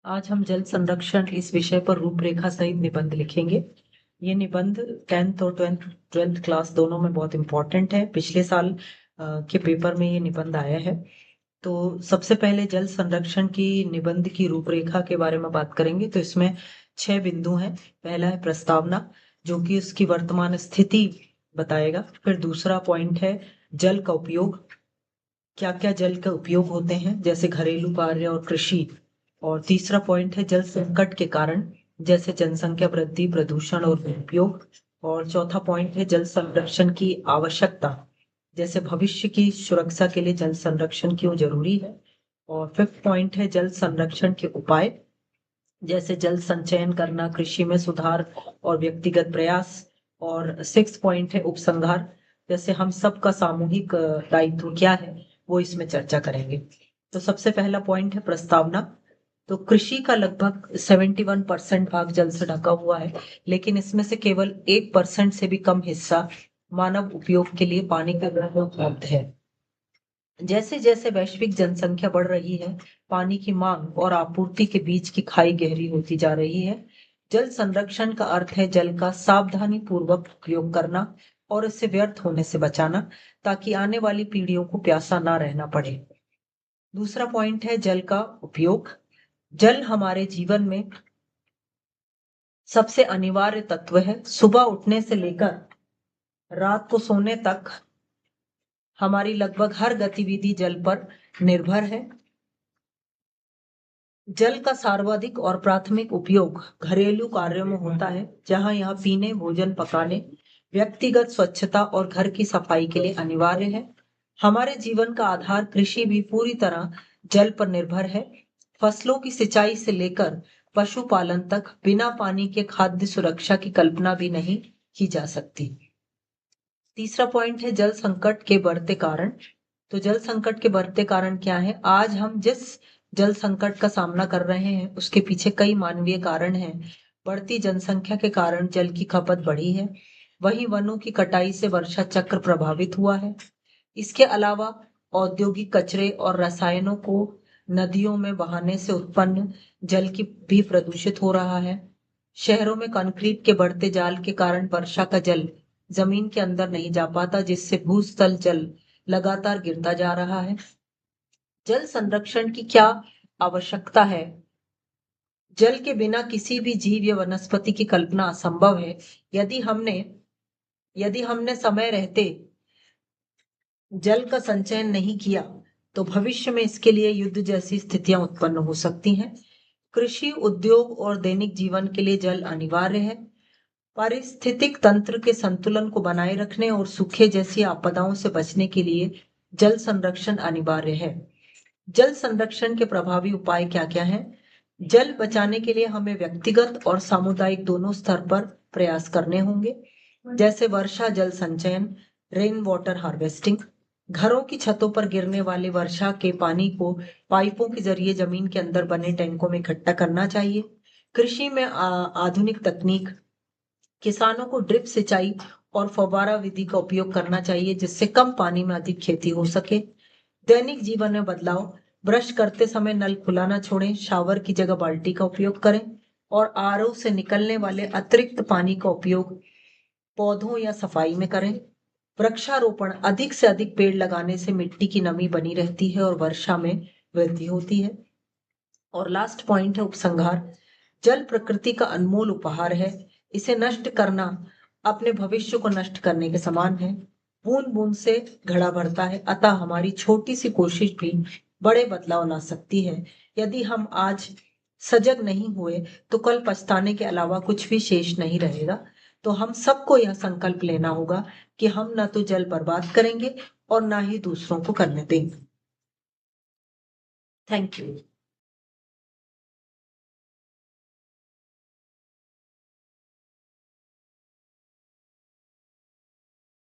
आज हम जल संरक्षण इस विषय पर रूपरेखा सहित निबंध लिखेंगे। ये निबंध 10th और 12th क्लास दोनों में बहुत इंपॉर्टेंट है। पिछले साल के पेपर में ये निबंध आया है। तो सबसे पहले जल संरक्षण की निबंध की रूपरेखा के बारे में बात करेंगे। तो इसमें 6 बिंदु हैं। पहला है प्रस्तावना, जो कि उसकी वर्तमान स्थिति बताएगा। फिर दूसरा पॉइंट है जल का उपयोग, क्या क्या जल का उपयोग होते हैं, जैसे घरेलू कार्य और कृषि। और तीसरा पॉइंट है जल संकट के कारण, जैसे जनसंख्या वृद्धि, प्रदूषण और उपयोग। और चौथा पॉइंट है जल संरक्षण की आवश्यकता, जैसे भविष्य की सुरक्षा के लिए जल संरक्षण क्यों जरूरी है। और फिफ्थ पॉइंट है जल संरक्षण के उपाय, जैसे जल संचयन करना, कृषि में सुधार और व्यक्तिगत प्रयास। और सिक्स पॉइंट है उपसंहार, जैसे हम सबका सामूहिक दायित्व क्या है, वो इसमें चर्चा करेंगे। तो सबसे पहला पॉइंट है प्रस्तावना। तो कृषि का लगभग 71% भाग जल से ढका हुआ है, लेकिन इसमें से केवल 1% से भी कम हिस्सा मानव उपयोग के लिए पानी के ग्रह में उपलब्ध है। जैसे जैसे वैश्विक जनसंख्या बढ़ रही है, पानी की मांग और आपूर्ति के बीच की खाई गहरी होती जा रही है। जल संरक्षण का अर्थ है जल का सावधानी पूर्वक उपयोग करना और इससे व्यर्थ होने से बचाना, ताकि आने वाली पीढ़ियों को प्यासा ना रहना पड़े। दूसरा पॉइंट है जल का उपयोग। जल हमारे जीवन में सबसे अनिवार्य तत्व है। सुबह उठने से लेकर रात को सोने तक हमारी लगभग हर गतिविधि जल पर निर्भर है। जल का सर्वाधिक और प्राथमिक उपयोग घरेलू कार्यों में होता है, जहां यह पीने, भोजन पकाने, व्यक्तिगत स्वच्छता और घर की सफाई के लिए अनिवार्य है। हमारे जीवन का आधार कृषि भी पूरी तरह जल पर निर्भर है। फसलों की सिंचाई से लेकर पशुपालन तक बिना पानी के खाद्य सुरक्षा की कल्पना भी नहीं की जा सकती। तीसरा पॉइंट है जल संकट के बढ़ते कारण। तो जल संकट के बढ़ते कारण क्या है? आज हम जिस जल संकट का सामना कर रहे हैं, उसके पीछे कई मानवीय कारण हैं। बढ़ती जनसंख्या के कारण जल की खपत बढ़ी है। वहीं वनों की कटाई से वर्षा चक्र प्रभावित हुआ है। इसके अलावा औद्योगिक कचरे और रसायनों को नदियों में बहाने से उत्पन्न जल की भी प्रदूषित हो रहा है। शहरों में कंक्रीट के बढ़ते जाल के कारण वर्षा का जल जमीन के अंदर नहीं जा पाता, जिससे भूस्थल जल लगातार गिरता जा रहा है। जल संरक्षण की क्या आवश्यकता है? जल के बिना किसी भी जीव या वनस्पति की कल्पना असंभव है। यदि हमने यदि हमने समय रहते जल का संचयन नहीं किया, तो भविष्य में इसके लिए युद्ध जैसी स्थितियां उत्पन्न हो सकती हैं। कृषि, उद्योग और दैनिक जीवन के लिए जल अनिवार्य है। पारिस्थितिक तंत्र के संतुलन को बनाए रखने और सूखे जैसी आपदाओं से बचने के लिए जल संरक्षण अनिवार्य है। जल संरक्षण के प्रभावी उपाय क्या क्या हैं? जल बचाने के लिए हमें व्यक्तिगत और सामुदायिक दोनों स्तर पर प्रयास करने होंगे, जैसे वर्षा जल संचयन, रेन वाटर हार्वेस्टिंग। घरों की छतों पर गिरने वाले वर्षा के पानी को पाइपों के जरिए जमीन के अंदर बने टैंकों में इकट्ठा करना चाहिए। कृषि में आधुनिक तकनीक, किसानों को ड्रिप सिंचाई और फव्वारा विधि का उपयोग करना चाहिए, जिससे कम पानी में अधिक खेती हो सके। दैनिक जीवन में बदलाव, ब्रश करते समय नल खुला ना छोड़ें, शावर की जगह बाल्टी का उपयोग करें और आरओ से निकलने वाले अतिरिक्त पानी का उपयोग पौधों या सफाई में करें। वृक्षारोपण, अधिक से अधिक पेड़ लगाने से मिट्टी की नमी बनी रहती है और वर्षा में वृद्धि होती है। और लास्ट पॉइंट है उपसंहार। जल प्रकृति का अनमोल उपहार है। इसे नष्ट करना अपने भविष्य को नष्ट करने के समान है। बूंद बूंद से घड़ा भरता है, अतः हमारी छोटी सी कोशिश भी बड़े बदलाव ला सकती है। यदि हम आज सजग नहीं हुए, तो कल पछताने के अलावा कुछ भी शेष नहीं रहेगा। तो हम सबको यह संकल्प लेना होगा कि हम न तो जल बर्बाद करेंगे और ना ही दूसरों को करने देंगे। Thank you.